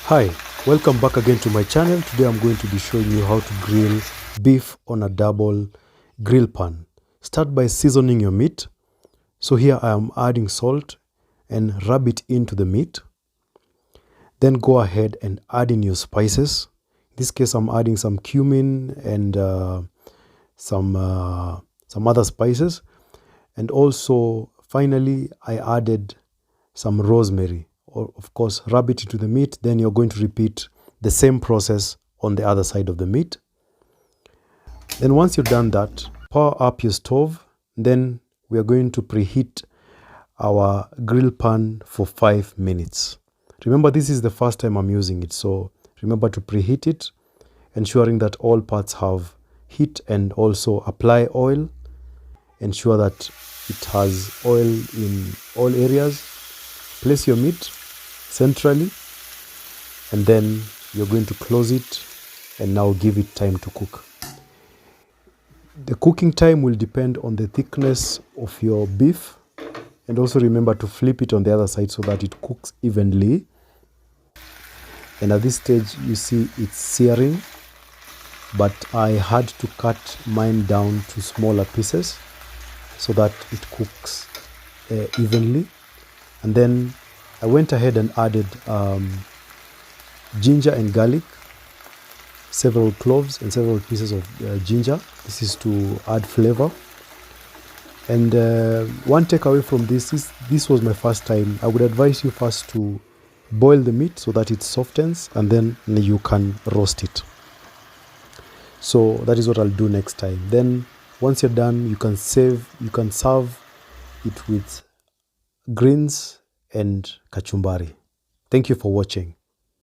Hi, welcome back again to my channel. Today I'm going to be showing you how to grill beef on a double grill pan. Start by seasoning your meat. So here I am adding salt and rub it into the meat. Then go ahead and add in your spices. In this case I'm adding some cumin and some other spices. And also finally I added some rosemary. Or of course rub it into the meat. Then you're going to repeat the same process on the other side of the meat. Then once you've done that, power up your stove. Then we are going to preheat our grill pan for 5 minutes. Remember, this is the first time I'm using it, so remember to preheat it, ensuring that all parts have heat, and also apply oil. Ensure that it has oil in all areas. Place your meat centrally, and then you're going to close it and now give it time to cook. The cooking time will depend on the thickness of your beef, and also remember to flip it on the other side so that it cooks evenly. And at this stage you see it's searing, but I had to cut mine down to smaller pieces so that it cooks evenly. And then I went ahead and added ginger and garlic, several cloves and several pieces of ginger. This is to add flavor. And one takeaway from this is, this was my first time. I would advise you first to boil the meat so that it softens, and then you can roast it. So that is what I'll do next time. Then once you're done, you can serve it with greens and kachumbari. Thank you for watching.